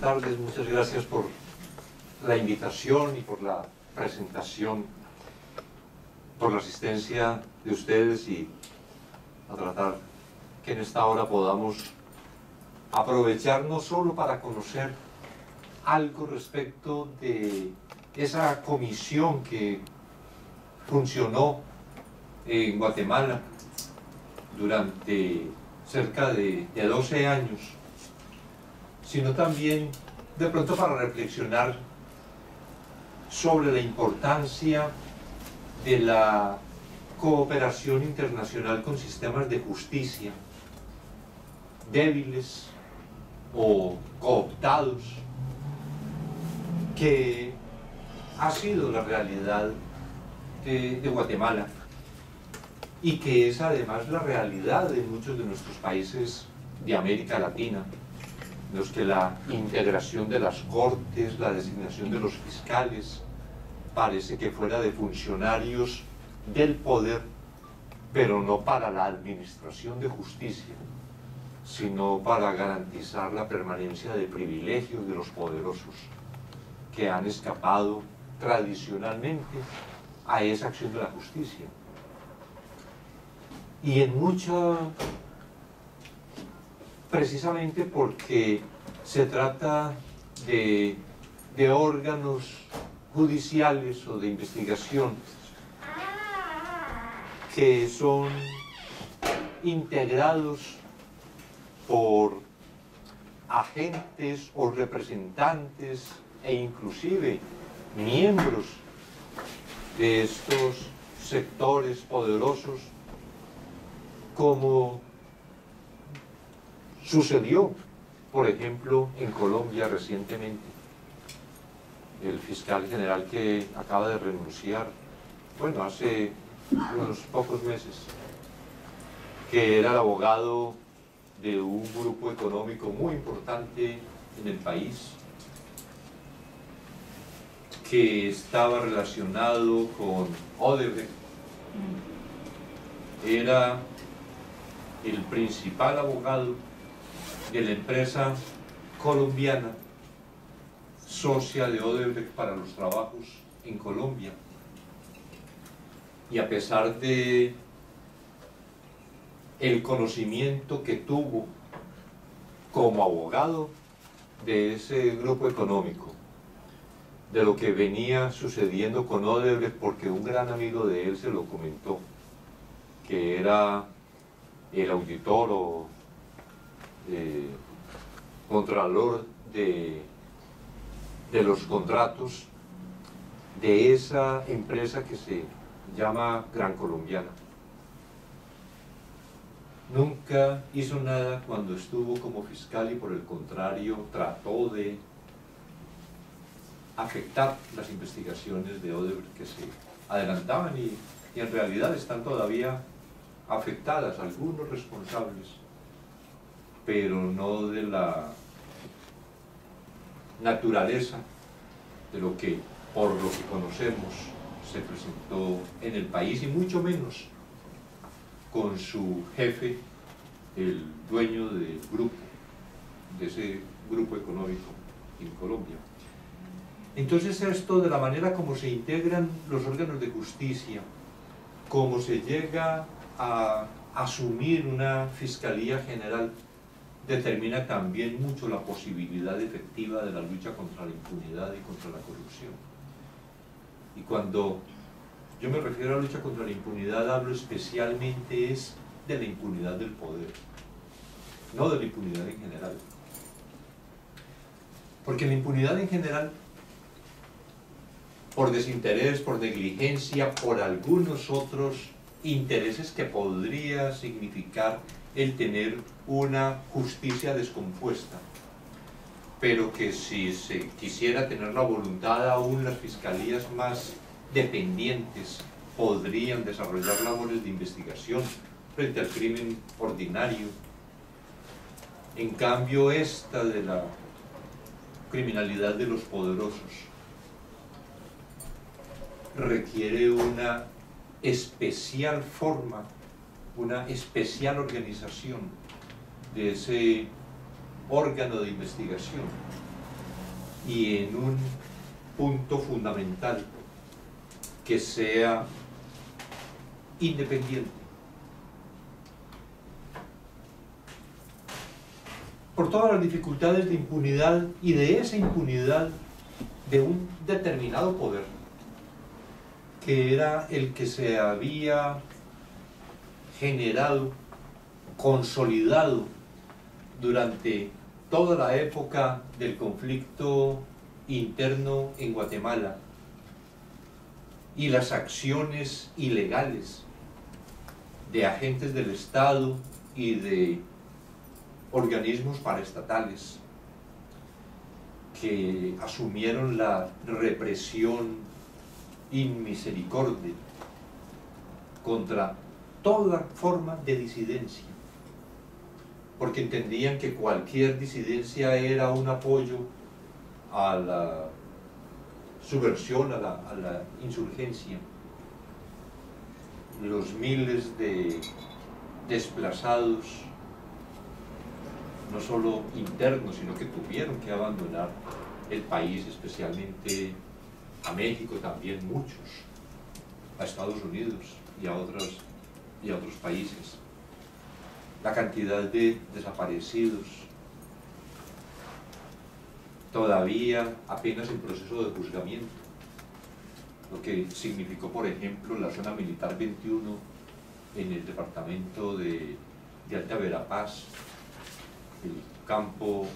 tardes, muchas gracias por la invitación y por la presentación, por la asistencia de ustedes y a tratar que en esta hora podamos aprovechar no solo para conocer algo respecto de esa comisión que funcionó en Guatemala durante cerca de 12 años, sino también de pronto para reflexionar sobre la importancia de la cooperación internacional con sistemas de justicia débiles o cooptados, que ha sido la realidad de Guatemala y que es además la realidad de muchos de nuestros países de América Latina, en los que la integración de las cortes, la designación de los fiscales, parece que fuera de funcionarios del poder, pero no para la administración de justicia, sino para garantizar la permanencia de privilegios de los poderosos que han escapado tradicionalmente a esa acción de la justicia. Y en mucha, precisamente porque se trata de órganos judiciales o de investigación que son integrados por agentes o representantes e inclusive miembros de estos sectores poderosos, como sucedió, por ejemplo, en Colombia recientemente. El fiscal general que acaba de renunciar, bueno, hace unos pocos meses, que era el abogado de un grupo económico muy importante en el país, que estaba relacionado con Odebrecht, era el principal abogado de la empresa colombiana socia de Odebrecht para los trabajos en Colombia. Y a pesar de el conocimiento que tuvo como abogado de ese grupo económico, de lo que venía sucediendo con Odebrecht, porque un gran amigo de él se lo comentó, que era el auditor o contralor de los contratos de esa empresa que se llama Gran Colombiana. Nunca hizo nada cuando estuvo como fiscal y por el contrario trató de afectar las investigaciones de Odebrecht que se adelantaban y en realidad están todavía afectadas algunos responsables, pero no de la naturaleza de lo que, por lo que conocemos, se presentó en el país, y mucho menos con su jefe, el dueño del grupo, de ese grupo económico en Colombia. Entonces, esto de la manera como se integran los órganos de justicia, cómo se llega a asumir una Fiscalía General, determina también mucho la posibilidad efectiva de la lucha contra la impunidad y contra la corrupción. Y cuando yo me refiero a la lucha contra la impunidad, hablo especialmente es de la impunidad del poder, no de la impunidad en general. Porque la impunidad en general, por desinterés, por negligencia, por algunos otros intereses que podría significar el tener una justicia descompuesta, pero que si se quisiera tener la voluntad, aún las fiscalías más dependientes podrían desarrollar labores de investigación frente al crimen ordinario. En cambio, esta de la criminalidad de los poderosos requiere una especial forma, una especial organización de ese órgano de investigación, y en un punto fundamental, que sea independiente. Por todas las dificultades de impunidad y de esa impunidad de un determinado poder, que era el que se había generado, consolidado durante toda la época del conflicto interno en Guatemala y las acciones ilegales de agentes del Estado y de organismos paraestatales que asumieron la represión inmisericordia contra toda forma de disidencia, porque entendían que cualquier disidencia era un apoyo a la subversión, a la insurgencia. Los miles de desplazados, no solo internos, sino que tuvieron que abandonar el país, especialmente a México, también muchos, a Estados Unidos y a otros países. La cantidad de desaparecidos, todavía apenas en proceso de juzgamiento, lo que significó, por ejemplo, la zona militar 21 en el departamento de Alta Verapaz, el campo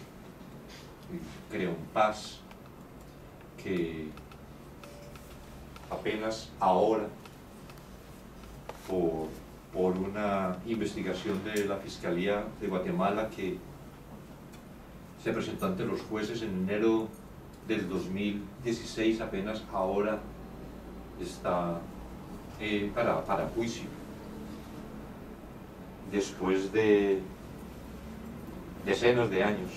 Creonpaz, que apenas ahora, por una investigación de la Fiscalía de Guatemala que se presentó ante los jueces en enero del 2016, apenas ahora está para juicio, después de decenas de años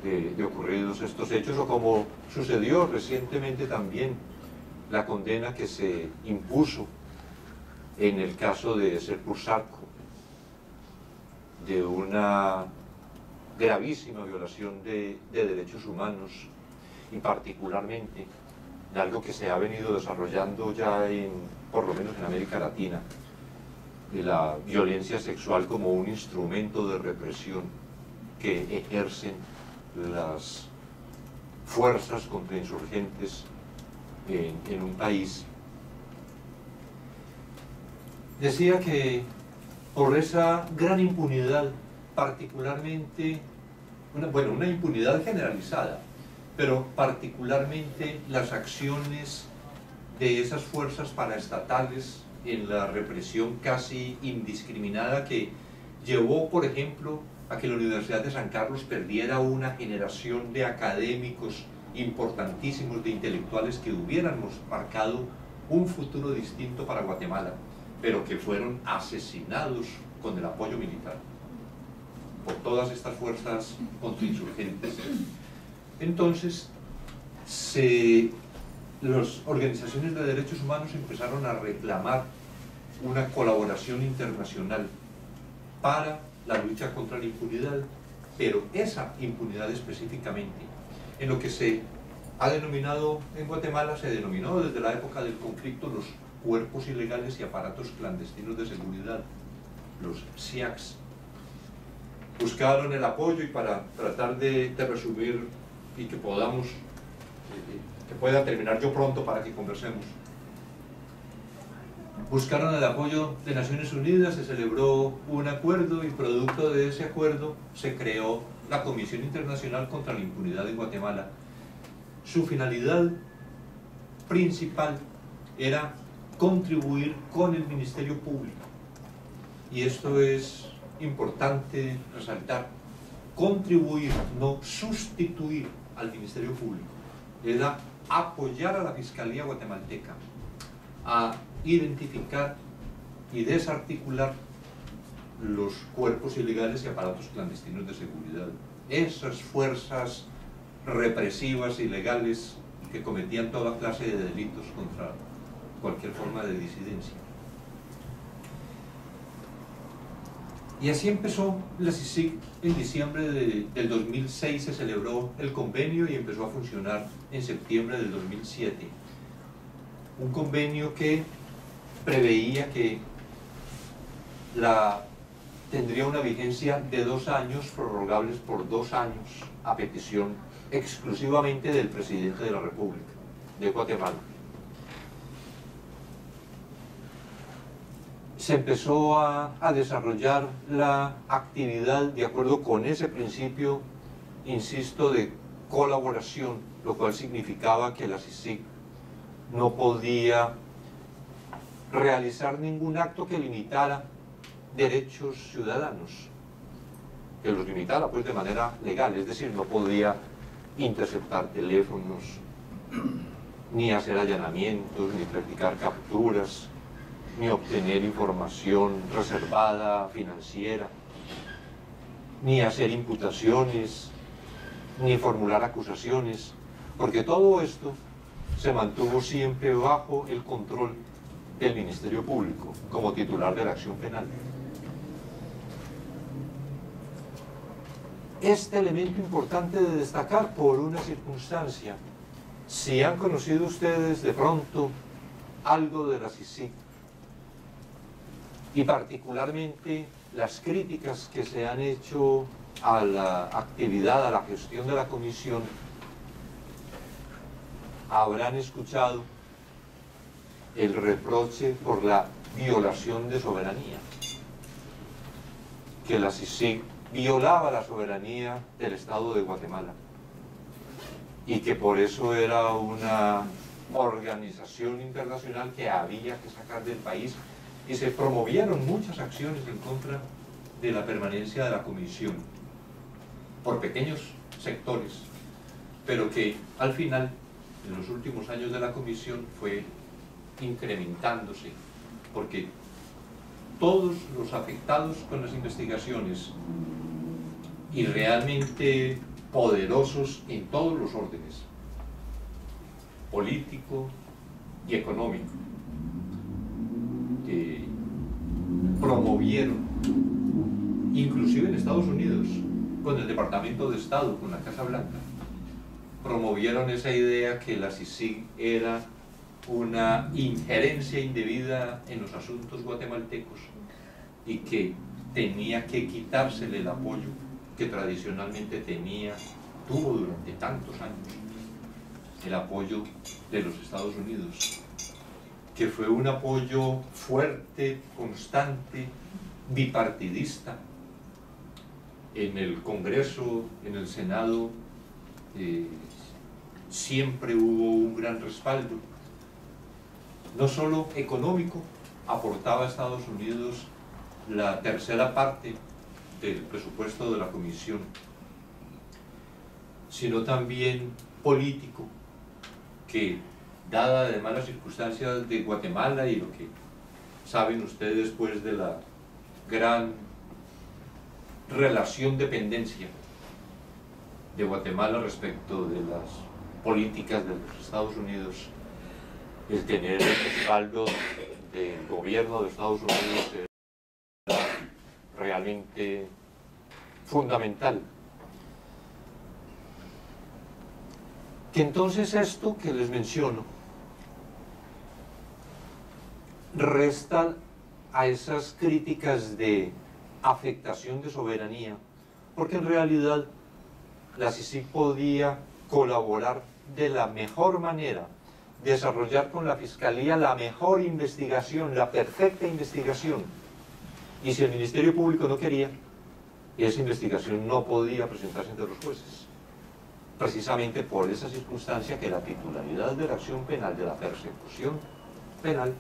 de ocurridos estos hechos, o como sucedió recientemente también la condena que se impuso en el caso de Serpusarco, de una gravísima violación de derechos humanos, y particularmente de algo que se ha venido desarrollando ya por lo menos en América Latina, de la violencia sexual como un instrumento de represión que ejercen las fuerzas contrainsurgentes en un país. Decía que por esa gran impunidad, particularmente, una impunidad generalizada, pero particularmente las acciones de esas fuerzas paraestatales en la represión casi indiscriminada que llevó, por ejemplo, a que la Universidad de San Carlos perdiera una generación de académicos importantísimos, de intelectuales que hubiéramos marcado un futuro distinto para Guatemala, pero que fueron asesinados con el apoyo militar por todas estas fuerzas contrainsurgentes. Entonces, las organizaciones de derechos humanos empezaron a reclamar una colaboración internacional para la lucha contra la impunidad, pero esa impunidad específicamente, en lo que se ha denominado en Guatemala, se denominó desde la época del conflicto los cuerpos ilegales y aparatos clandestinos de seguridad, los CIACs. Buscaron el apoyo, y para tratar de resumir y que podamos, que pueda terminar yo pronto para que conversemos, buscaron el apoyo de Naciones Unidas, se celebró un acuerdo, y producto de ese acuerdo se creó la Comisión Internacional contra la Impunidad en Guatemala. Su finalidad principal era contribuir con el Ministerio Público, y esto es importante resaltar: contribuir, no sustituir al Ministerio Público, era apoyar a la Fiscalía guatemalteca a identificar y desarticular los cuerpos ilegales y aparatos clandestinos de seguridad, esas fuerzas represivas ilegales que cometían toda clase de delitos contra cualquier forma de disidencia. Y así empezó la CICIG. En diciembre del 2006 se celebró el convenio y empezó a funcionar en septiembre del 2007. Un convenio que preveía que tendría una vigencia de 2 años, prorrogables por 2 años, a petición exclusivamente del presidente de la República de Guatemala. Se empezó a desarrollar la actividad de acuerdo con ese principio, insisto, de colaboración, lo cual significaba que la CICIG no podía realizar ningún acto que limitara derechos ciudadanos, que los limitara pues de manera legal, es decir, no podía interceptar teléfonos, ni hacer allanamientos, ni practicar capturas, ni obtener información reservada, financiera, ni hacer imputaciones, ni formular acusaciones, porque todo esto se mantuvo siempre bajo el control del Ministerio Público como titular de la acción penal. Este elemento importante de destacar por una circunstancia: si han conocido ustedes de pronto algo de la CICIG, y particularmente las críticas que se han hecho a la actividad, a la gestión de la comisión, habrán escuchado el reproche por la violación de soberanía, que la CICIG violaba la soberanía del Estado de Guatemala y que por eso era una organización internacional que había que sacar del país, y se promovieron muchas acciones en contra de la permanencia de la comisión por pequeños sectores, pero que al final, en los últimos años de la comisión, fue incrementándose, porque todos los afectados con las investigaciones y realmente poderosos en todos los órdenes, político y económico, promovieron, inclusive en Estados Unidos, con el Departamento de Estado, con la Casa Blanca, promovieron esa idea que la CICIG era una injerencia indebida en los asuntos guatemaltecos y que tenía que quitársele el apoyo que tradicionalmente tuvo durante tantos años, el apoyo de los Estados Unidos, que fue un apoyo fuerte, constante, bipartidista. En el Congreso, en el Senado, siempre hubo un gran respaldo, no solo económico. Aportaba a Estados Unidos la tercera parte del presupuesto de la comisión, sino también político, que, dada además las circunstancias de Guatemala y lo que saben ustedes pues de la gran relación dependencia de Guatemala respecto de las políticas de los Estados Unidos, el tener el respaldo del gobierno de Estados Unidos era realmente fundamental. Que entonces esto que les menciono resta a esas críticas de afectación de soberanía, porque en realidad la CICIG podía colaborar de la mejor manera, desarrollar con la Fiscalía la mejor investigación, la perfecta investigación, y si el Ministerio Público no quería, esa investigación no podía presentarse ante los jueces, precisamente por esa circunstancia que la titularidad de la acción penal, de la persecución penal,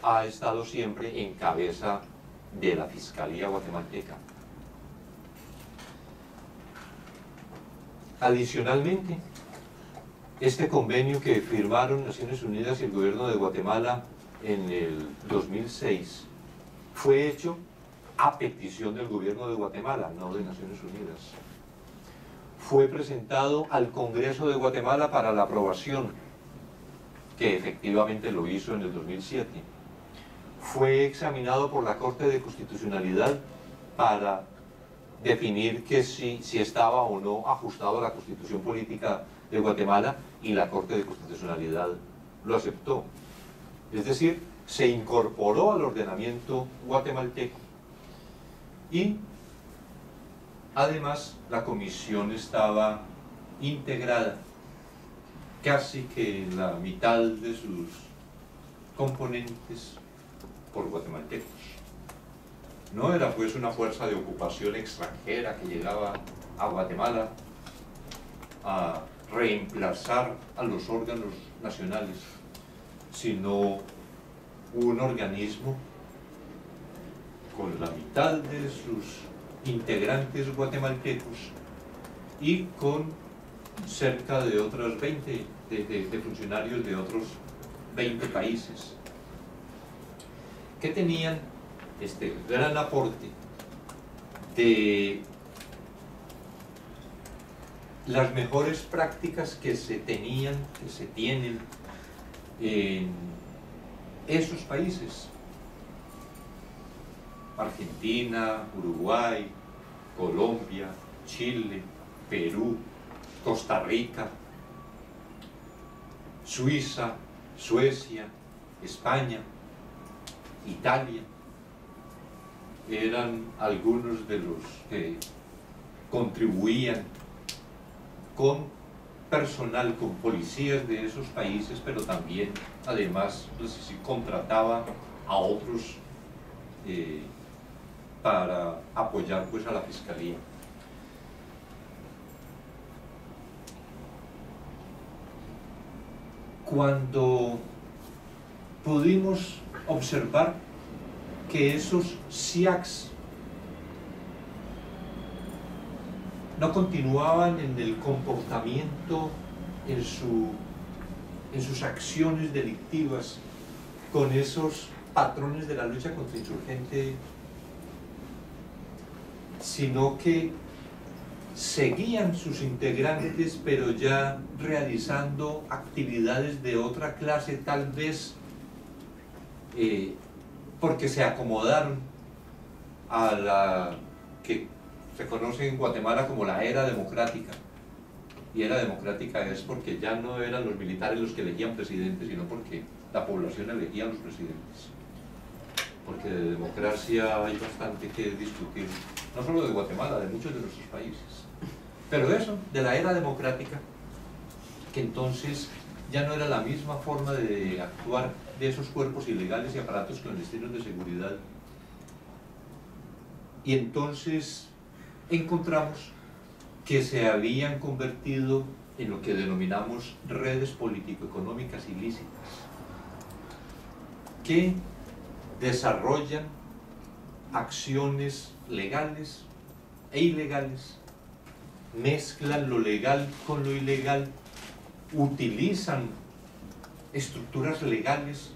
ha estado siempre en cabeza de la Fiscalía guatemalteca. Adicionalmente, este convenio que firmaron Naciones Unidas y el gobierno de Guatemala en el 2006 fue hecho a petición del gobierno de Guatemala, no de Naciones Unidas. Fue presentado al Congreso de Guatemala para la aprobación, que efectivamente lo hizo en el 2007. fue examinado por la Corte de Constitucionalidad para definir que si estaba o no ajustado a la Constitución Política de Guatemala, y la Corte de Constitucionalidad lo aceptó. Es decir, se incorporó al ordenamiento guatemalteco, y además la comisión estaba integrada casi que la mitad de sus componentes por guatemaltecos. No era pues una fuerza de ocupación extranjera que llegaba a Guatemala a reemplazar a los órganos nacionales, sino un organismo con la mitad de sus integrantes guatemaltecos y con cerca de otros 20 de funcionarios de otros 20 países, que tenían este gran aporte de las mejores prácticas que se tienen en esos países: Argentina, Uruguay, Colombia, Chile, Perú, Costa Rica, Suiza, Suecia, España, Italia. Eran algunos de los que contribuían con personal, con policías de esos países, pero también, además, contrataba a otros para apoyar pues a la fiscalía. Cuando pudimos observar que esos SIACs no continuaban en el comportamiento, en sus acciones delictivas, con esos patrones de la lucha contra insurgente, sino que seguían sus integrantes, pero ya realizando actividades de otra clase, tal vez porque se acomodaron a la que se conoce en Guatemala como la era democrática. Y era democrática es porque ya no eran los militares los que elegían presidentes, sino porque la población elegía a los presidentes. Porque de democracia hay bastante que discutir, no solo de Guatemala, de muchos de nuestros países. Pero eso, de la era democrática, que entonces ya no era la misma forma de actuar de esos cuerpos ilegales y aparatos clandestinos de seguridad. Y entonces encontramos que se habían convertido en lo que denominamos redes político-económicas ilícitas, que desarrollan acciones legales e ilegales, mezclan lo legal con lo ilegal, utilizan estructuras legales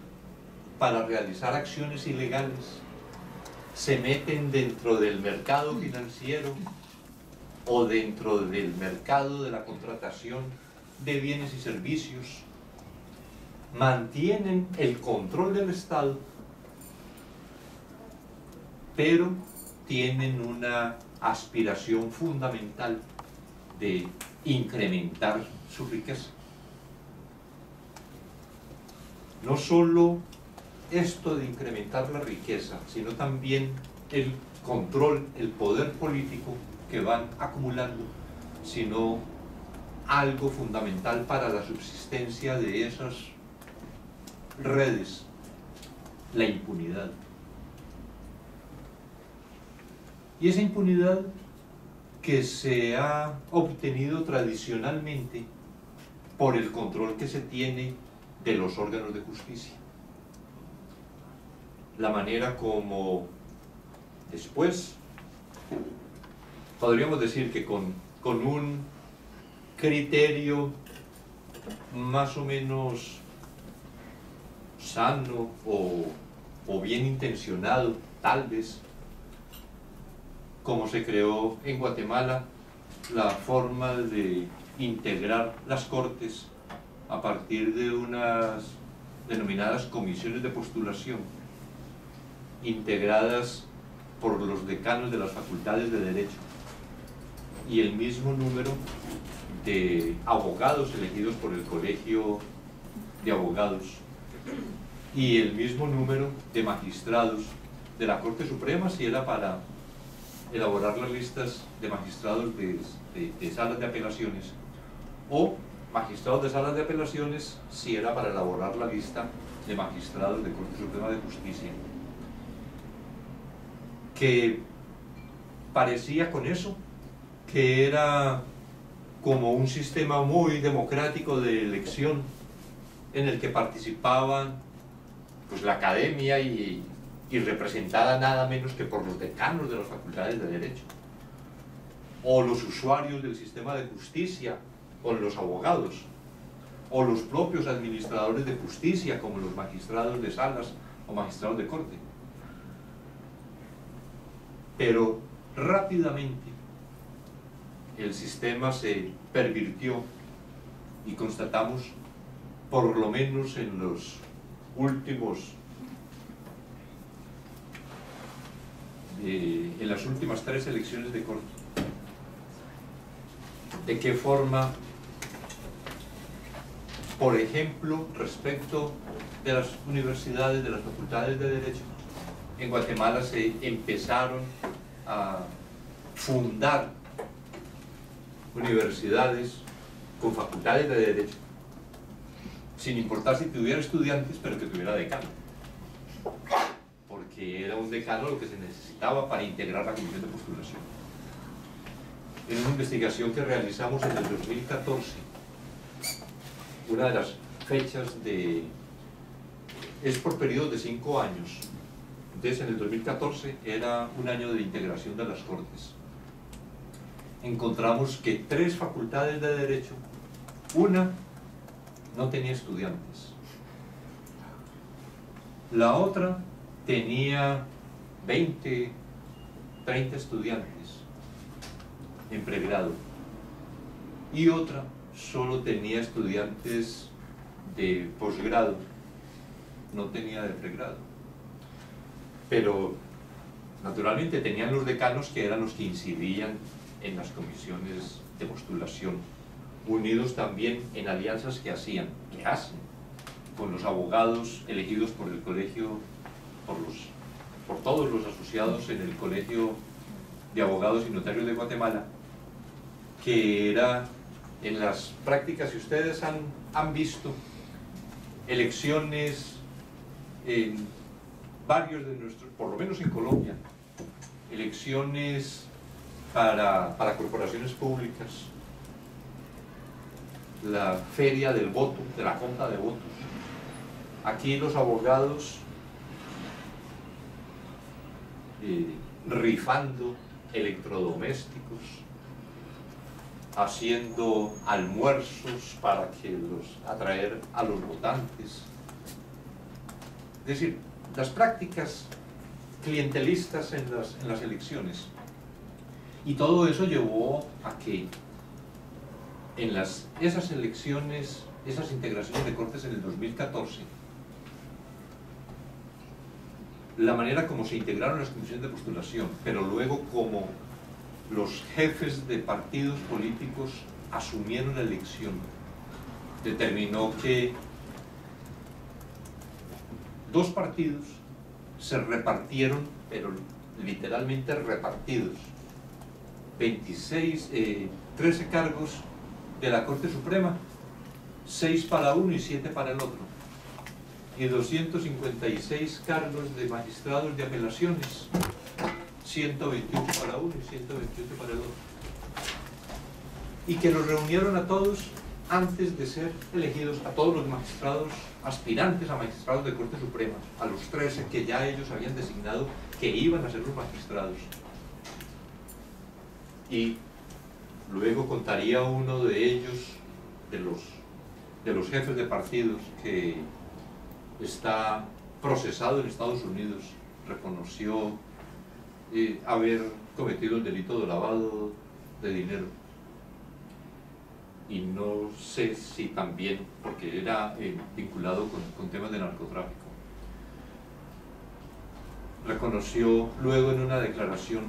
para realizar acciones ilegales, se meten dentro del mercado financiero o dentro del mercado de la contratación de bienes y servicios, mantienen el control del Estado, pero tienen una aspiración fundamental de incrementar su riqueza. No solo esto de incrementar la riqueza, sino también el control, el poder político que van acumulando, sino algo fundamental para la subsistencia de esas redes: la impunidad. Y esa impunidad que se ha obtenido tradicionalmente por el control que se tiene de los órganos de justicia. La manera como después, podríamos decir que con un criterio más o menos sano o bien intencionado, tal vez, como se creó en Guatemala la forma de integrar las cortes a partir de unas denominadas comisiones de postulación, integradas por los decanos de las facultades de Derecho y el mismo número de abogados elegidos por el Colegio de Abogados y el mismo número de magistrados de la Corte Suprema, si era para elaborar las listas de magistrados de salas de apelaciones, o magistrados de salas de apelaciones si era para elaborar la lista de magistrados de Corte Suprema de Justicia, que parecía con eso que era como un sistema muy democrático de elección en el que participaban pues la academia y representada nada menos que por los decanos de las facultades de Derecho, o los usuarios del sistema de justicia, o los abogados, o los propios administradores de justicia, como los magistrados de salas o magistrados de corte. Pero rápidamente el sistema se pervirtió y constatamos, por lo menos en los últimos en las últimas 3 elecciones de corte, de qué forma, por ejemplo, respecto de las universidades, de las facultades de Derecho, en Guatemala se empezaron a fundar universidades con facultades de Derecho, sin importar si tuviera estudiantes, pero que tuviera decano, porque era un decano lo que se necesitaba para integrar la comisión de postulación. En una investigación que realizamos en el 2014, una de las fechas es por periodos de 5 años, entonces en el 2014 era un año de integración de las Cortes. Encontramos que 3 facultades de Derecho, una no tenía estudiantes, la otra tenía 20, 30 estudiantes en pregrado y otra solo tenía estudiantes de posgrado, no tenía de pregrado. Pero naturalmente tenían los decanos, que eran los que incidían en las comisiones de postulación, unidos también en alianzas que hacen con los abogados elegidos por el colegio, por todos los asociados en el Colegio de Abogados y Notarios de Guatemala, que era en las prácticas, si ustedes han visto elecciones en varios de nuestros, por lo menos en Colombia, elecciones para corporaciones públicas, la feria del voto, de la compra de votos. Aquí los abogados rifando electrodomésticos, haciendo almuerzos para atraer a los votantes. Es decir, las prácticas clientelistas en las elecciones. Y todo eso llevó a que en esas elecciones, esas integraciones de cortes en el 2014, la manera como se integraron las comisiones de postulación, pero luego como los jefes de partidos políticos asumieron la elección, determinó que 2 partidos se repartieron, pero literalmente repartidos, 13 cargos de la Corte Suprema, 6 para uno y 7 para el otro, y 256 cargos de magistrados de apelaciones, 128 para uno y 128 para el otro, y que los reunieron a todos antes de ser elegidos, a todos los magistrados aspirantes a magistrados de Corte Suprema, a los 13 que ya ellos habían designado que iban a ser los magistrados. Y luego contaría uno de ellos, de los jefes de partidos, que está procesado en Estados Unidos, reconoció haber cometido el delito de lavado de dinero. Y no sé si también, porque era vinculado con temas de narcotráfico. reconoció luego en una declaración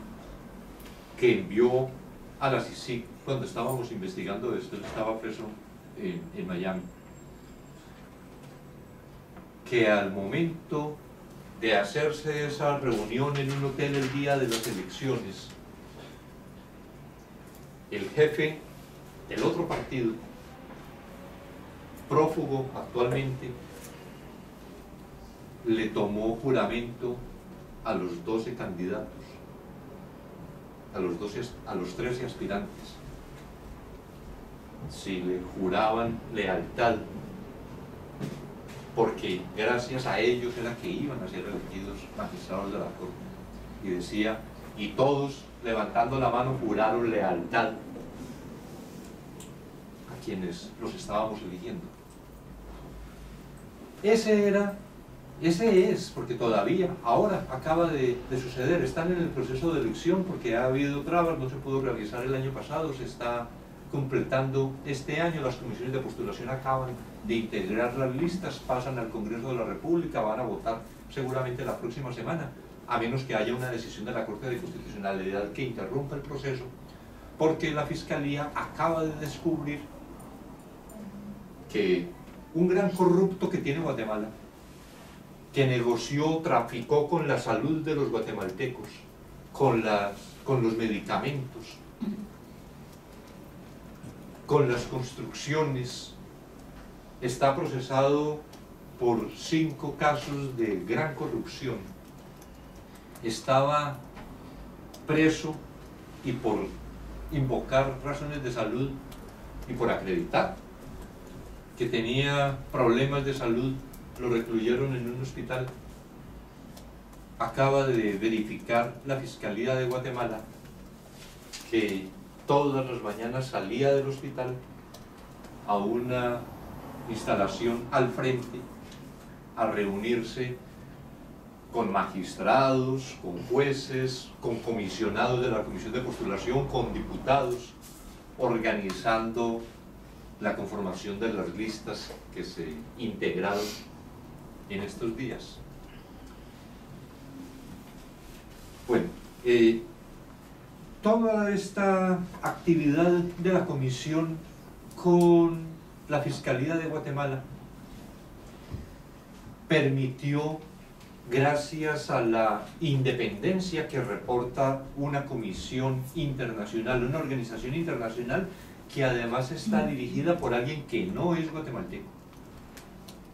que envió a la CICIG cuando estábamos investigando esto. Él estaba preso en Miami, que al momento de hacerse esa reunión en un hotel el día de las elecciones, el jefe del otro partido, prófugo actualmente, le tomó juramento a los 12 candidatos, a los 13 aspirantes, si le juraban lealtad, porque gracias a ellos era que iban a ser elegidos magistrados de la Corte. Y decía, y todos levantando la mano juraron lealtad a quienes los estábamos eligiendo. Ese es, porque todavía, ahora acaba de suceder, están en el proceso de elección porque ha habido trabas, no se pudo realizar el año pasado, se está completando este año, las comisiones de postulación acaban de integrar las listas, pasan al Congreso de la República, van a votar seguramente la próxima semana, a menos que haya una decisión de la Corte de Constitucionalidad que interrumpa el proceso, porque la Fiscalía acaba de descubrir que un gran corrupto que tiene Guatemala, que negoció, traficó con la salud de los guatemaltecos, con los medicamentos, con las construcciones, está procesado por 5 casos de gran corrupción. Estaba preso y por invocar razones de salud y por acreditar que tenía problemas de salud, lo recluyeron en un hospital. Acaba de verificar la Fiscalía de Guatemala que todas las mañanas salía del hospital a una instalación al frente a reunirse con magistrados, con jueces, con comisionados de la Comisión de Postulación, con diputados, organizando la conformación de las listas que se integraron en estos días. Bueno, toda esta actividad de la comisión con la Fiscalía de Guatemala permitió, gracias a la independencia que reporta una comisión internacional, una organización internacional que además está dirigida por alguien que no es guatemalteco,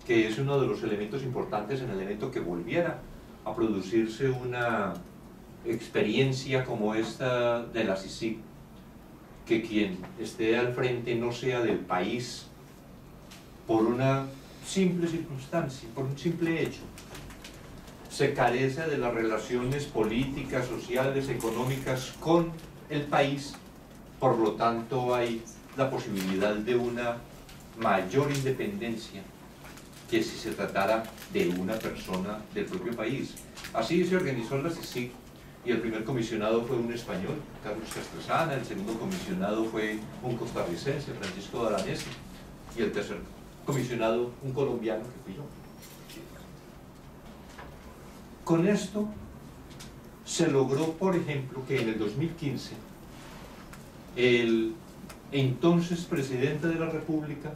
que es uno de los elementos importantes en el evento, que volviera a producirse una experiencia como esta de la CICIG, que quien esté al frente no sea del país por una simple circunstancia, por un simple hecho. Se carece de las relaciones políticas, sociales, económicas con el país, por lo tanto hay la posibilidad de una mayor independencia que si se tratara de una persona del propio país. Así se organizó la CICIG y el primer comisionado fue un español, Carlos Castresana, el segundo comisionado fue un costarricense, Francisco Dalanese, y el tercer comisionado un colombiano, que fui yo. Con esto se logró, por ejemplo, que en el 2015 el entonces presidente de la República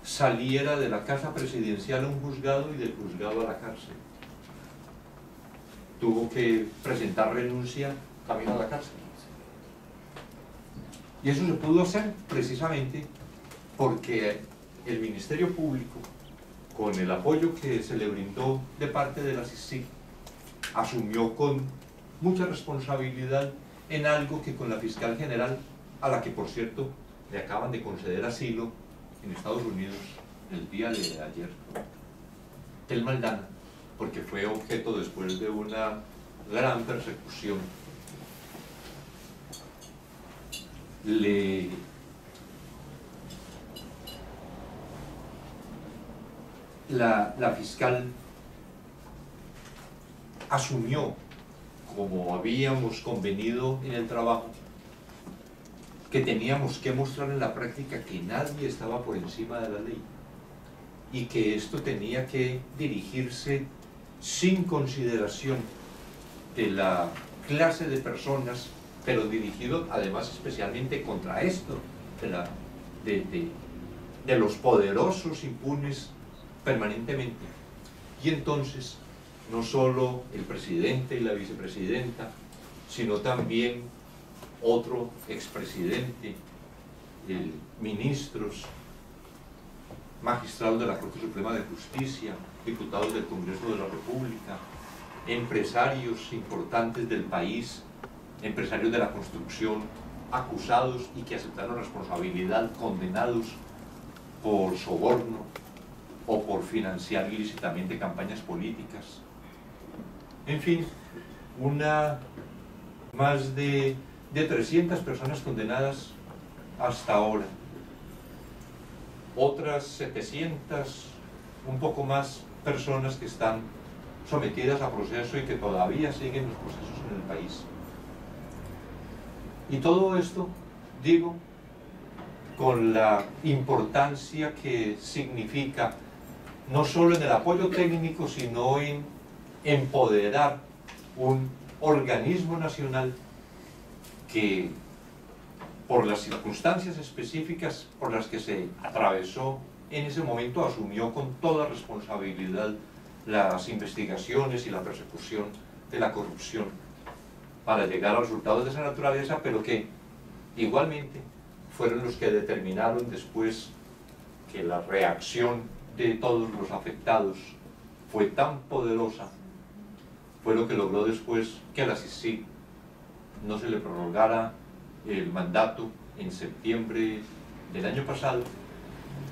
saliera de la casa presidencial a un juzgado y del juzgado a la cárcel. Tuvo que presentar renuncia camino a la cárcel. Y eso se pudo hacer precisamente porque el Ministerio Público, con el apoyo que se le brindó de parte de la CICIG, asumió con mucha responsabilidad en algo que con la fiscal general, a la que por cierto le acaban de conceder asilo en Estados Unidos el día de ayer, Tel Maldana, porque fue objeto después de una gran persecución, la fiscal asumió, como habíamos convenido en el trabajo, que teníamos que mostrar en la práctica que nadie estaba por encima de la ley y que esto tenía que dirigirse sin consideración de la clase de personas, pero dirigido además especialmente contra esto, de los poderosos impunes permanentemente. Y entonces, no solo el presidente y la vicepresidenta, sino también otro expresidente, ministros, magistrados de la Corte Suprema de Justicia, diputados del Congreso de la República, empresarios importantes del país, empresarios de la construcción, acusados y que aceptaron responsabilidad, condenados por soborno o por financiar ilícitamente campañas políticas. En fin, más de 300 personas condenadas hasta ahora. Otras 700, un poco más, personas que están sometidas a proceso y que todavía siguen los procesos en el país. Y todo esto, digo, con la importancia que significa, no solo en el apoyo técnico, sino en empoderar un organismo nacional que, por las circunstancias específicas por las que se atravesó en ese momento, asumió con toda responsabilidad las investigaciones y la persecución de la corrupción para llegar a resultados de esa naturaleza, pero que igualmente fueron los que determinaron después que la reacción de todos los afectados fue tan poderosa, fue lo que logró después que a la CICIG no se le prorrogara el mandato en septiembre del año pasado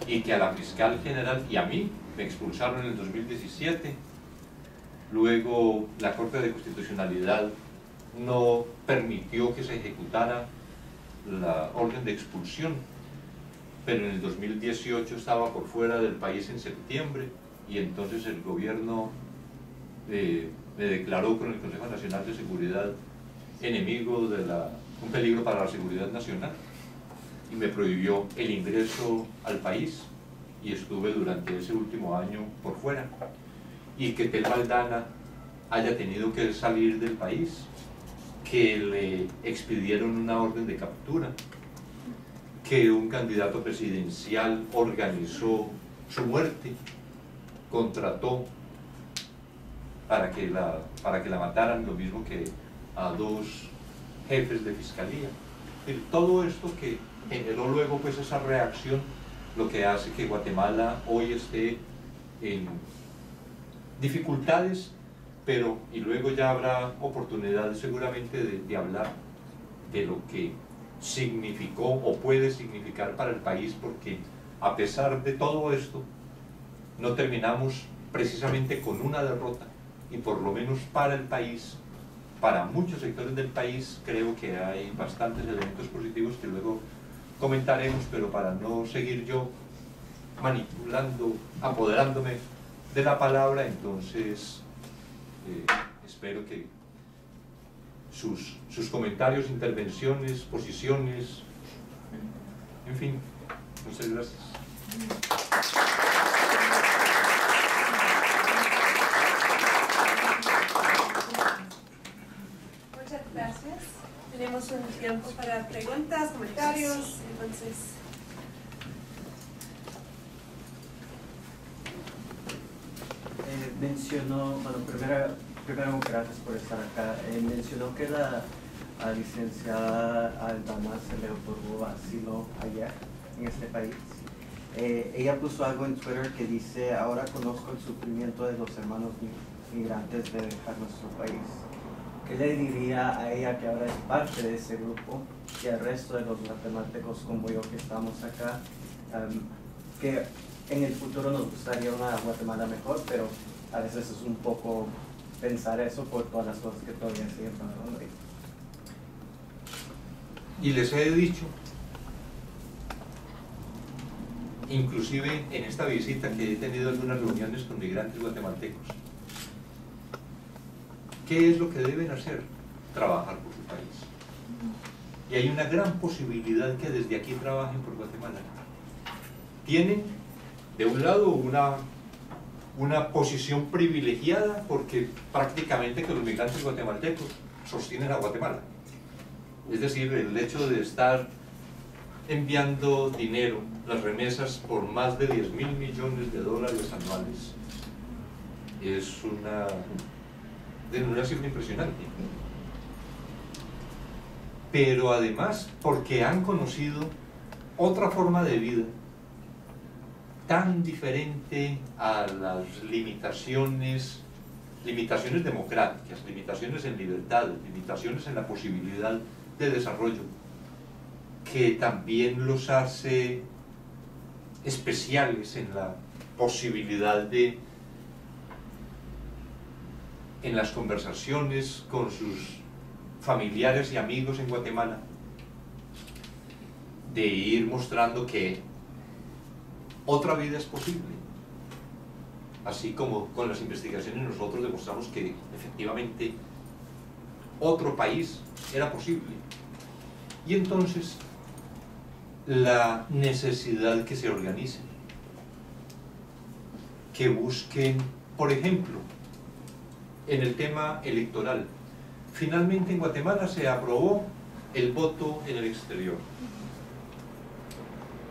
y que a la fiscal general y a mí me expulsaron en el 2017. Luego la Corte de Constitucionalidad no permitió que se ejecutara la orden de expulsión, pero en el 2018 estaba por fuera del país en septiembre y entonces el gobierno me declaró con el Consejo Nacional de Seguridad enemigo un peligro para la seguridad nacional y me prohibió el ingreso al país y estuve durante ese último año por fuera. Y que Telma Aldana haya tenido que salir del país, que le expidieron una orden de captura, que un candidato presidencial organizó su muerte, contrató para que la mataran, lo mismo que a 2 jefes de fiscalía. Todo esto que generó luego pues esa reacción, lo que hace que Guatemala hoy esté en dificultades, pero y luego ya habrá oportunidad seguramente de hablar de lo que significó o puede significar para el país, porque a pesar de todo esto no terminamos precisamente con una derrota, y por lo menos para el país, para muchos sectores del país, creo que hay bastantes elementos positivos que luego comentaremos, pero para no seguir yo manipulando, apoderándome de la palabra, entonces espero que sus comentarios, intervenciones, posiciones, en fin, muchas gracias. Muchas gracias. Tenemos un tiempo para preguntas, comentarios, entonces... Mencionó, bueno, primero gracias por estar acá. Mencionó que la licenciada Aldana se le otorgó asilo ayer en este país. Ella puso algo en Twitter que dice: ahora conozco el sufrimiento de los hermanos migrantes de dejar nuestro país. ¿Qué le diría a ella, que ahora es parte de ese grupo, y al resto de los guatemaltecos como yo que estamos acá, que en el futuro nos gustaría una Guatemala mejor, pero a veces es un poco pensar eso por todas las cosas que todavía siguen pasando ahí? Y les he dicho, inclusive en esta visita, que he tenido algunas reuniones con migrantes guatemaltecos, ¿qué es lo que deben hacer? Trabajar por su país. Y hay una gran posibilidad que desde aquí trabajen por Guatemala. Tienen, de un lado, una una posición privilegiada porque prácticamente que los migrantes guatemaltecos sostienen a Guatemala. Es decir, el hecho de estar enviando dinero, las remesas por más de 10.000 millones de dólares anuales, es una cifra impresionante. Pero además porque han conocido otra forma de vida tan diferente a las limitaciones democráticas, limitaciones en libertades, limitaciones en la posibilidad de desarrollo, que también los hace especiales en la posibilidad de, en las conversaciones con sus familiares y amigos en Guatemala, de ir mostrando que otra vida es posible. Así como con las investigaciones nosotros demostramos que efectivamente otro país era posible. Y entonces la necesidad que se organicen, que busquen, por ejemplo, en el tema electoral. Finalmente en Guatemala se aprobó el voto en el exterior.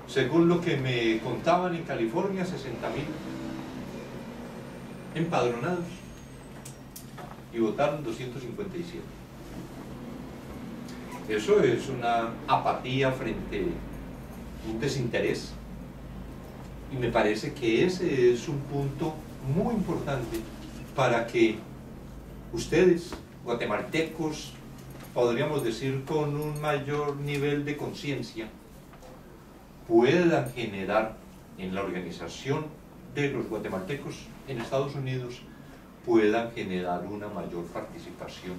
Según lo que me contaban en California, 60.000 empadronados y votaron 257. Eso es una apatía frente a un desinterés, y me parece que ese es un punto muy importante para que ustedes, guatemaltecos, podríamos decir con un mayor nivel de conciencia, puedan generar en la organización de los guatemaltecos en Estados Unidos, puedan generar una mayor participación.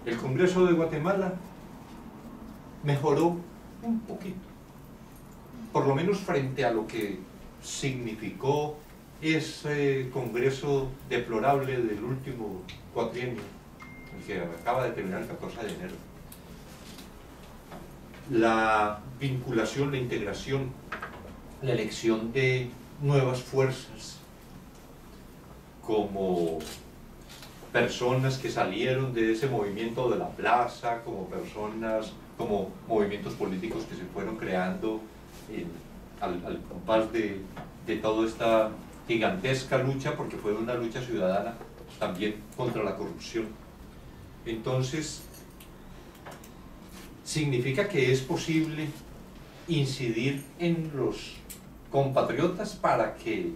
El Congreso de Guatemala mejoró un poquito, por lo menos frente a lo que significó ese Congreso deplorable del último cuatrienio, el que acaba de terminar el 14 de enero. La vinculación, la integración, la elección de nuevas fuerzas como personas que salieron de ese movimiento de la plaza, como personas, como movimientos políticos que se fueron creando al compás de toda esta gigantesca lucha, porque fue una lucha ciudadana también contra la corrupción. Entonces, significa que es posible incidir en los compatriotas para que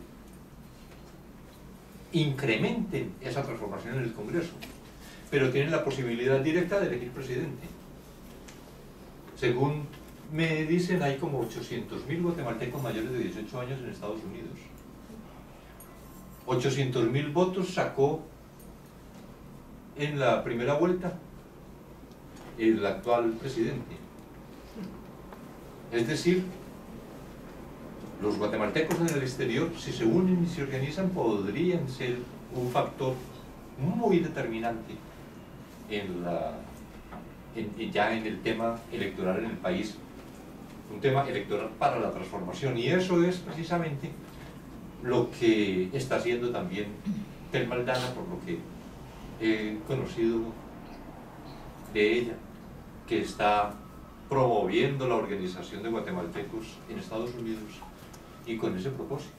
incrementen esa transformación en el Congreso, pero tienen la posibilidad directa de elegir presidente. Según me dicen, hay como 800.000 guatemaltecos mayores de 18 años en Estados Unidos. 800.000 votos sacó en la primera vuelta el actual presidente. Es decir, los guatemaltecos en el exterior, si se unen y se organizan, podrían ser un factor muy determinante ya en el tema electoral en el país, un tema electoral para la transformación, y eso es precisamente lo que está haciendo también Telma Aldana, por lo que he conocido de ella, que está promoviendo la organización de guatemaltecos en Estados Unidos, y con ese propósito,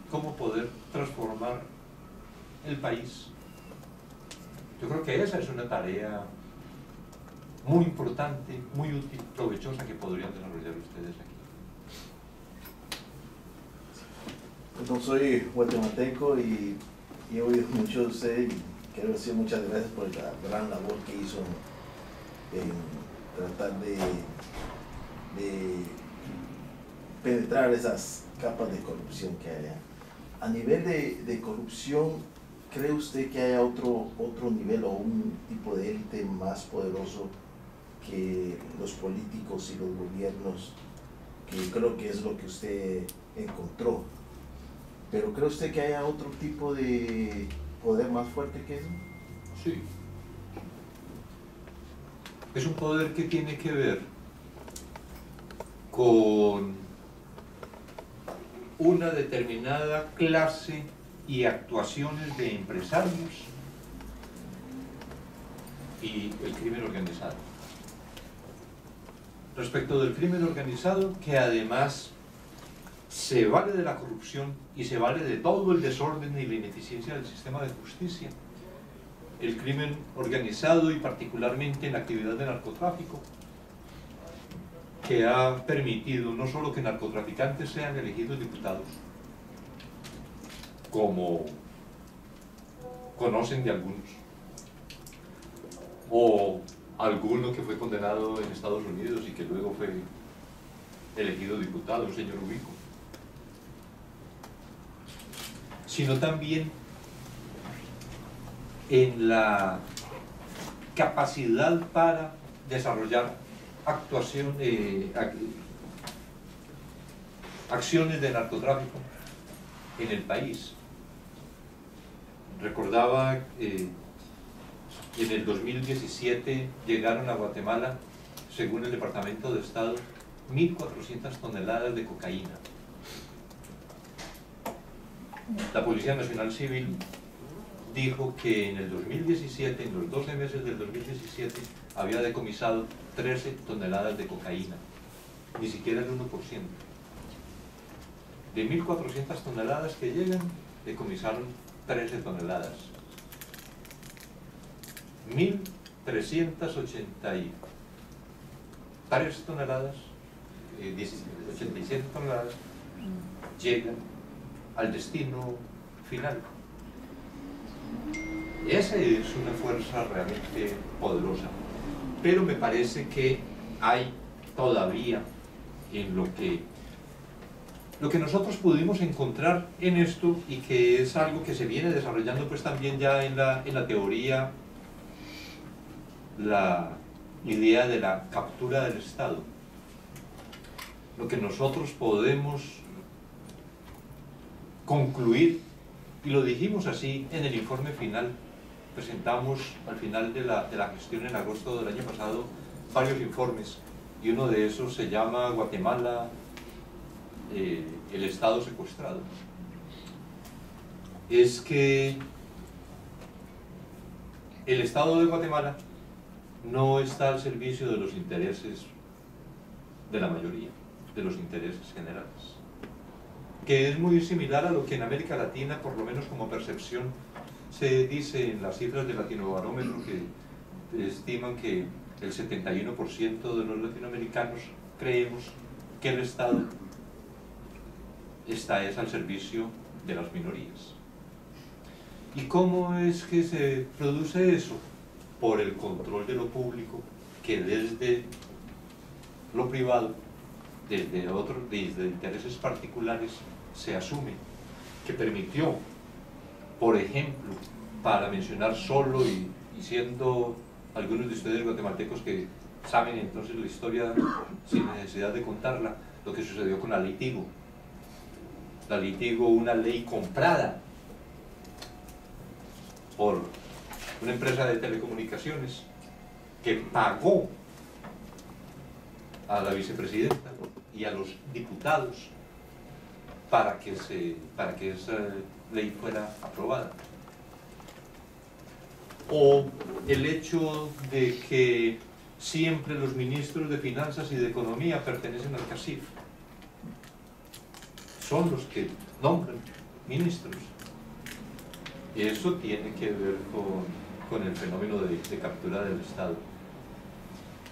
cómo poder transformar el país. Yo creo que esa es una tarea muy importante, muy útil, provechosa, que podrían desarrollar ustedes aquí. No soy guatemalteco y he oído mucho de usted, y quiero decir muchas gracias por la gran labor que hizo en tratar de penetrar esas capas de corrupción que haya. A nivel de corrupción, ¿cree usted que haya otro nivel o un tipo de élite más poderoso que los políticos y los gobiernos, que creo que es lo que usted encontró? ¿Pero cree usted que haya otro tipo de poder más fuerte que eso? Sí. Es un poder que tiene que ver con una determinada clase y actuaciones de empresarios y el crimen organizado. Respecto del crimen organizado, que además se vale de la corrupción y se vale de todo el desorden y la ineficiencia del sistema de justicia. El crimen organizado y particularmente en la actividad de narcotráfico, que ha permitido no solo que narcotraficantes sean elegidos diputados, como conocen de algunos, o alguno que fue condenado en Estados Unidos y que luego fue elegido diputado, el señor Ubico, sino también en la capacidad para desarrollar acciones de narcotráfico en el país. Recordaba en el 2017 llegaron a Guatemala, según el Departamento de Estado, 1.400 toneladas de cocaína. La Policía Nacional Civil dijo que en el 2017, en los 12 meses del 2017, había decomisado 13 toneladas de cocaína, ni siquiera el 1%. De 1.400 toneladas que llegan, decomisaron 13 toneladas. 1.383 toneladas, 87 toneladas, llegan al destino final. Esa es una fuerza realmente poderosa, pero me parece que hay todavía en lo que nosotros pudimos encontrar en esto, y que es algo que se viene desarrollando pues también ya en la teoría, la idea de la captura del Estado. Lo que nosotros podemos concluir, y lo dijimos así en el informe final, presentamos al final de la gestión en agosto del año pasado varios informes, y uno de esos se llama Guatemala, el Estado secuestrado. Es que el Estado de Guatemala no está al servicio de los intereses de la mayoría, de los intereses generales, que es muy similar a lo que en América Latina, por lo menos como percepción, se dice en las cifras del Latinobarómetro, que estiman que el 71% de los latinoamericanos creemos que el Estado es al servicio de las minorías. ¿Y cómo es que se produce eso? Por el control de lo público, que desde lo privado, desde intereses particulares, se asume, que permitió, por ejemplo, para mencionar solo, y siendo algunos de ustedes guatemaltecos que saben entonces la historia sin necesidad de contarla, lo que sucedió con la Ley Tigo. La Ley Tigo, una ley comprada por una empresa de telecomunicaciones que pagó a la vicepresidenta y a los diputados para que esa ley fuera aprobada. O el hecho de que siempre los ministros de Finanzas y de Economía pertenecen al CACIF. Son los que nombran ministros. Eso tiene que ver con el fenómeno de captura del Estado,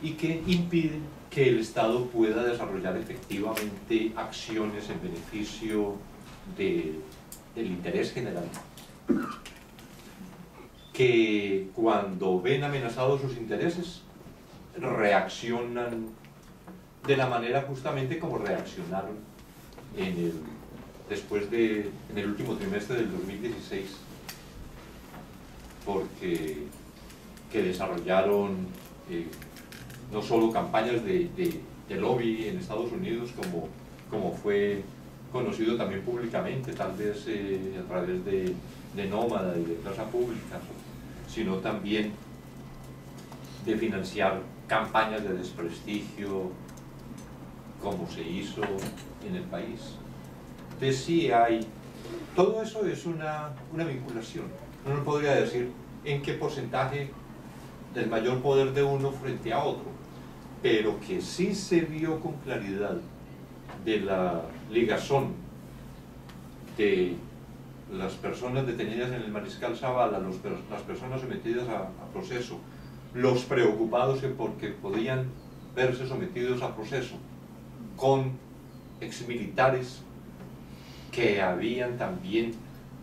y que impide que el Estado pueda desarrollar efectivamente acciones en beneficio del interés general, que cuando ven amenazados sus intereses reaccionan de la manera justamente como reaccionaron en el último trimestre del 2016, porque que desarrollaron no solo campañas de lobby en Estados Unidos, como fue conocido también públicamente, tal vez a través de Nómada y de Plaza Pública, sino también de financiar campañas de desprestigio, como se hizo en el país. de si hay... Todo eso es una vinculación. Uno podría decir en qué porcentaje del mayor poder de uno frente a otro, pero que sí se vio con claridad de la ligazón de las personas detenidas en el Mariscal Zavala, las personas sometidas a proceso, los preocupados porque podían verse sometidos a proceso, con exmilitares que habían también,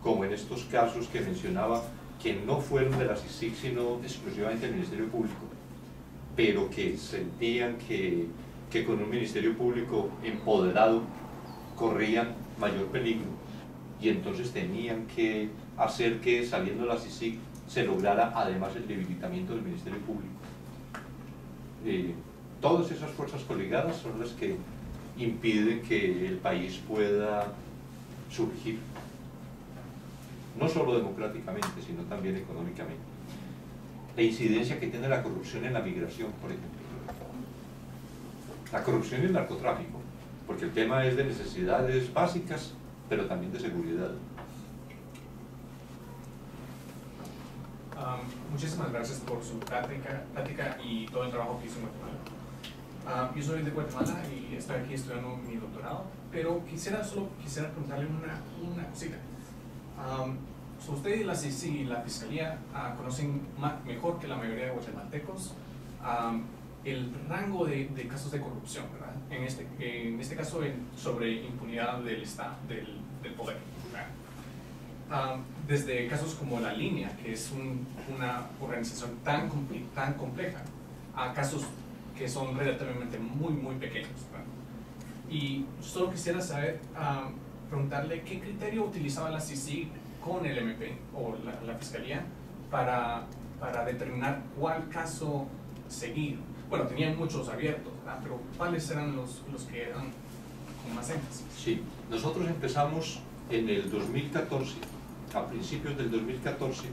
como en estos casos que mencionaba, que no fueron de la CICIG sino exclusivamente del Ministerio Público, pero que sentían que con un Ministerio Público empoderado corrían mayor peligro, y entonces tenían que hacer que, saliendo de la CICIG, se lograra además el debilitamiento del Ministerio Público. Todas esas fuerzas coligadas son las que impiden que el país pueda surgir, no solo democráticamente, sino también económicamente. La incidencia que tiene la corrupción en la migración, por ejemplo. La corrupción y el narcotráfico, porque el tema es de necesidades básicas, pero también de seguridad. Muchísimas gracias por su plática y todo el trabajo que hizo en Guatemala. Yo soy de Guatemala y estoy aquí estudiando mi doctorado, pero quisiera preguntarle una cosita. Usted y la CICIG y la Fiscalía conocen mejor que la mayoría de guatemaltecos el rango de casos de corrupción, ¿verdad? En este caso sobre impunidad del Estado, del poder, ¿verdad? Desde casos como La Línea, que es una organización tan compleja, a casos que son relativamente muy pequeños, ¿verdad? Y solo quisiera saber, preguntarle qué criterio utilizaba la CICIG con el MP o la Fiscalía para determinar cuál caso seguir. Bueno, tenían muchos abiertos, ¿verdad? Pero ¿cuáles eran los que eran con más énfasis? Sí, nosotros empezamos en el 2014, a principios del 2014,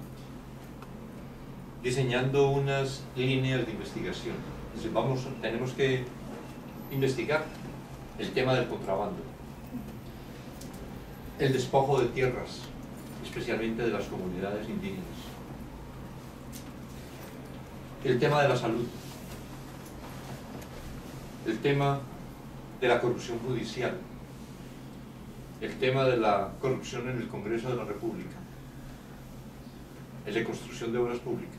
diseñando unas líneas de investigación. Entonces, tenemos que investigar el tema del contrabando, el despojo de tierras, especialmente de las comunidades indígenas, el tema de la salud, el tema de la corrupción judicial, el tema de la corrupción en el Congreso de la República, el de construcción de obras públicas.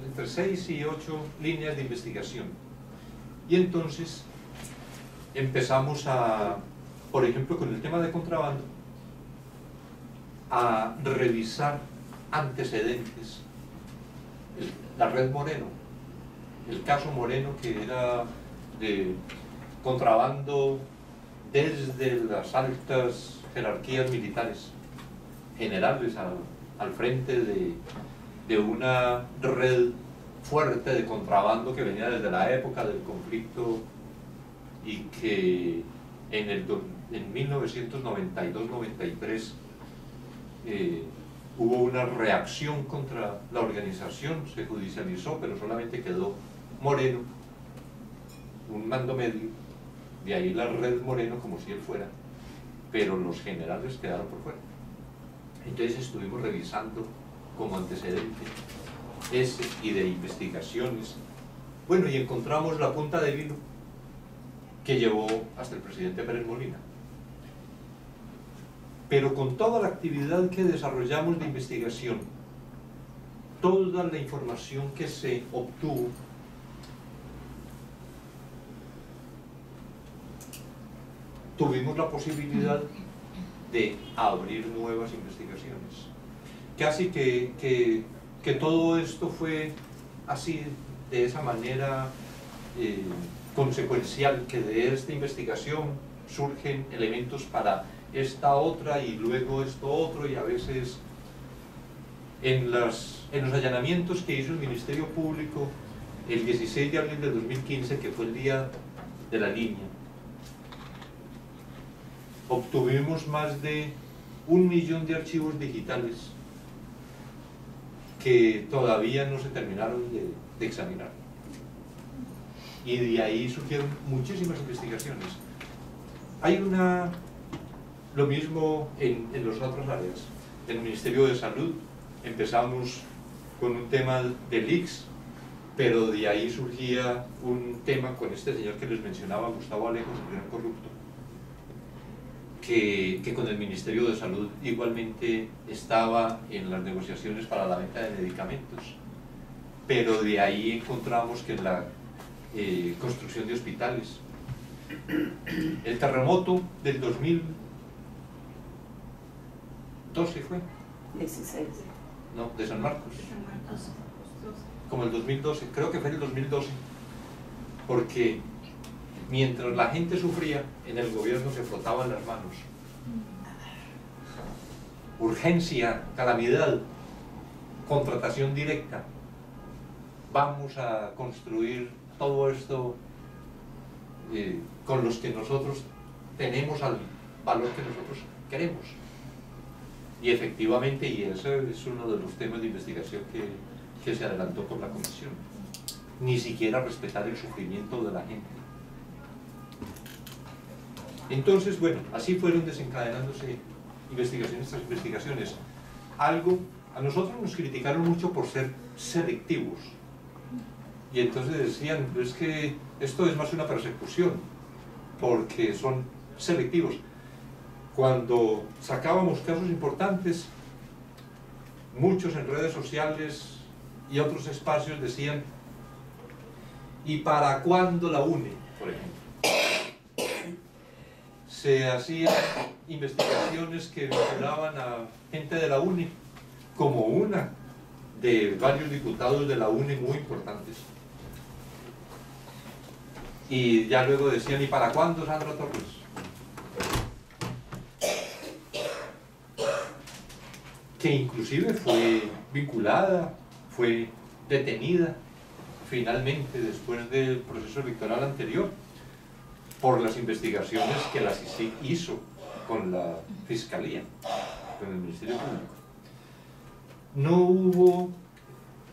Entre 6 y 8 líneas de investigación. Y entonces empezamos por ejemplo, con el tema de contrabando, a revisar antecedentes. La red Moreno, el caso Moreno, que era de contrabando desde las altas jerarquías militares, generales al frente de una red fuerte de contrabando que venía desde la época del conflicto y que en 1992-93 hubo una reacción contra la organización, se judicializó, pero solamente quedó Moreno, un mando medio, de ahí la red Moreno como si él fuera, pero los generales quedaron por fuera. Entonces estuvimos revisando como antecedente ese y de investigaciones. Bueno, y encontramos la punta del hilo que llevó hasta el presidente Pérez Molina. Pero con toda la actividad que desarrollamos de investigación, toda la información que se obtuvo, tuvimos la posibilidad de abrir nuevas investigaciones. Casi que todo esto fue así, de esa manera consecuencial, que de esta investigación surgen elementos para esta otra y luego esto otro, y a veces en los allanamientos que hizo el Ministerio Público el 16 de abril de 2015, que fue el día de La Línea, obtuvimos más de 1 millón de archivos digitales que todavía no se terminaron de examinar. y de ahí surgieron muchísimas investigaciones. Hay lo mismo en las otras áreas. En el Ministerio de Salud empezamos con un tema de leaks, pero de ahí surgía un tema con este señor que les mencionaba, Gustavo Alejos, el gran corrupto, que con el Ministerio de Salud igualmente estaba en las negociaciones para la venta de medicamentos, pero de ahí encontramos que en la construcción de hospitales, el terremoto del 2012 fue, 16. no, de San Marcos, como el 2012, creo que fue el 2012, porque mientras la gente sufría, en el gobierno se frotaban las manos. Urgencia, calamidad, contratación directa. Vamos a construir todo esto con los que nosotros tenemos al valor que nosotros queremos. Y efectivamente, y ese es uno de los temas de investigación que se adelantó por la comisión. Ni siquiera respetar el sufrimiento de la gente. Entonces, bueno, así fueron desencadenándose investigaciones tras investigaciones. A nosotros nos criticaron mucho por ser selectivos. Y entonces decían, es que esto es más una persecución, porque son selectivos. Cuando sacábamos casos importantes, muchos en redes sociales y otros espacios decían, ¿y para cuándo la UNE, por ejemplo? Se hacían investigaciones que vinculaban a gente de la UNE, como una de varios diputados de la UNE muy importantes. Y ya luego decían, ¿y para cuándo Sandra Torres? Que inclusive fue vinculada, fue detenida finalmente después del proceso electoral anterior por las investigaciones que la CICIG hizo con la Fiscalía, con el Ministerio Público. No hubo,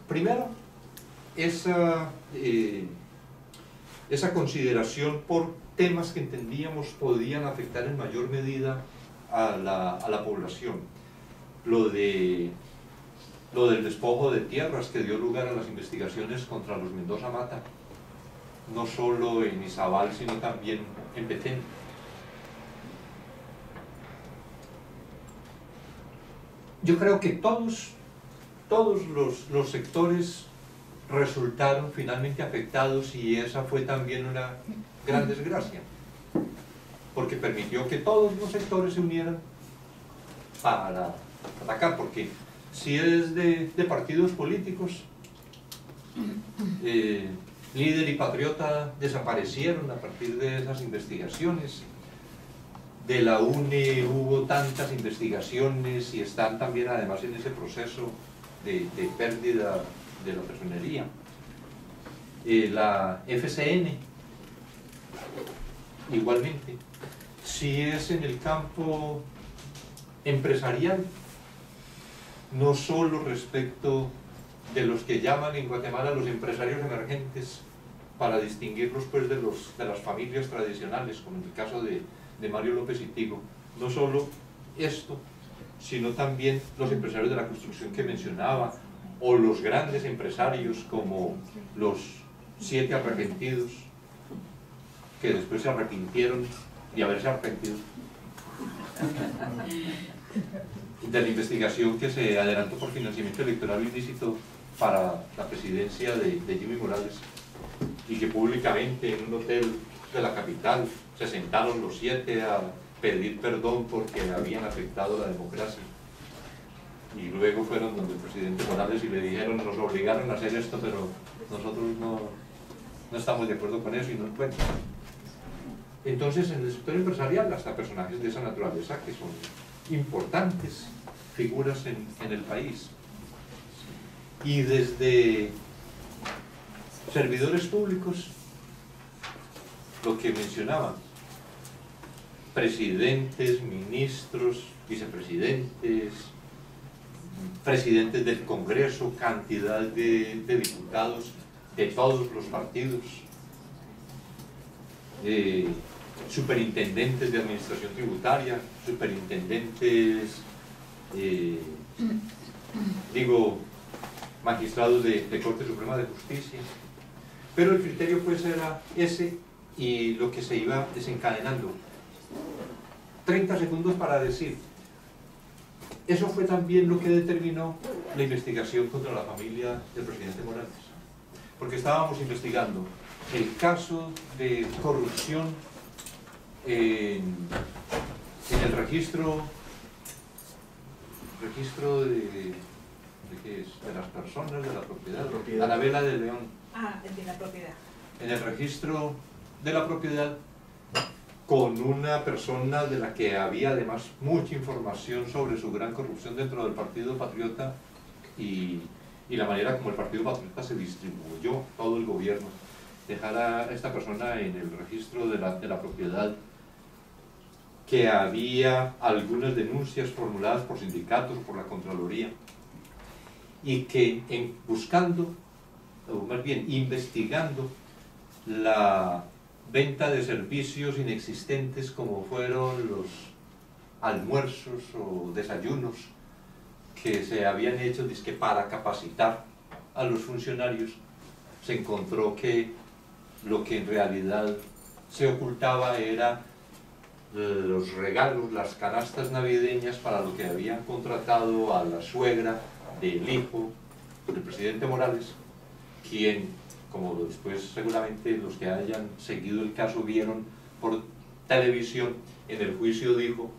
primero, esa consideración por temas que entendíamos podían afectar en mayor medida a la población. Lo del despojo de tierras que dio lugar a las investigaciones contra los Mendoza Mata, no solo en Izabal, sino también en Petén. Yo creo que todos los sectores resultaron finalmente afectados, y esa fue también una gran desgracia, porque permitió que todos los sectores se unieran para atacar, porque si es de partidos políticos, Líder y Patriota desaparecieron a partir de esas investigaciones. De la UNE hubo tantas investigaciones y están también además en ese proceso de pérdida de la personería. La FCN, igualmente. Si es en el campo empresarial, no solo respecto de los que llaman en Guatemala los empresarios emergentes, para distinguirlos pues de las familias tradicionales, como en el caso de Mario López Itigo. No solo esto, sino también los empresarios de la construcción que mencionaba, o los grandes empresarios como los 7 arrepentidos, que después se arrepintieron de haberse arrepentido de la investigación que se adelantó por financiamiento electoral ilícito para la presidencia de Jimmy Morales, y que públicamente en un hotel de la capital se sentaron los 7 a pedir perdón porque habían afectado la democracia. Y luego fueron donde el presidente Morales y le dijeron, nos obligaron a hacer esto, pero nosotros no estamos de acuerdo con eso y no encuentran. Entonces, en el sector empresarial, hasta personajes de esa naturaleza que son importantes figuras en el país. Y desde servidores públicos, lo que mencionaba, presidentes, ministros, vicepresidentes, presidentes del Congreso, cantidad de diputados de todos los partidos, superintendentes de administración tributaria, superintendentes, magistrados de Corte Suprema de Justicia, pero el criterio pues era ese y lo que se iba desencadenando. 30 segundos para decir, eso fue también lo que determinó la investigación contra la familia del presidente Morales, porque estábamos investigando el caso de corrupción en el registro ¿de qué es? De las personas, de la propiedad. Anabela de León. El de la propiedad. En el registro de la propiedad, con una persona de la que había además mucha información sobre su gran corrupción dentro del Partido Patriota y la manera como el Partido Patriota se distribuyó todo el gobierno. Dejar a esta persona en el registro de la propiedad, que había algunas denuncias formuladas por sindicatos, por la Contraloría, y que buscando, o más bien investigando, la venta de servicios inexistentes como fueron los almuerzos o desayunos que se habían hecho dizque para capacitar a los funcionarios, se encontró que lo que en realidad se ocultaba era los regalos, las canastas navideñas para lo que habían contratado a la suegra del hijo del presidente Morales, quien, como después seguramente los que hayan seguido el caso vieron por televisión, en el juicio dijo: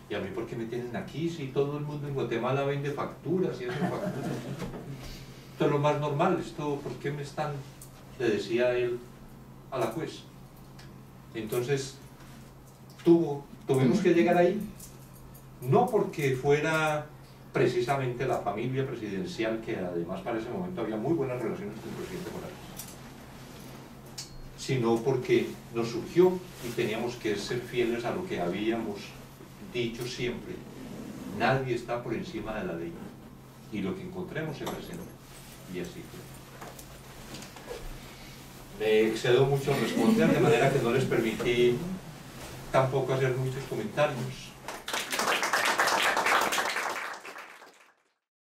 ¿y a mí por qué me tienen aquí si todo el mundo en Guatemala vende facturas y hace facturas? Esto es lo más normal, esto, ¿por qué me están? Le decía él a la juez. Entonces tuvimos que llegar ahí, no porque fuera precisamente la familia presidencial, que además para ese momento había muy buenas relaciones con el presidente Morales, sino porque nos surgió y teníamos que ser fieles a lo que habíamos dicho siempre: nadie está por encima de la ley y lo que encontremos se presenta. Y así fue. Me excedo mucho en responder, de manera que no les permití tampoco hacer muchos comentarios.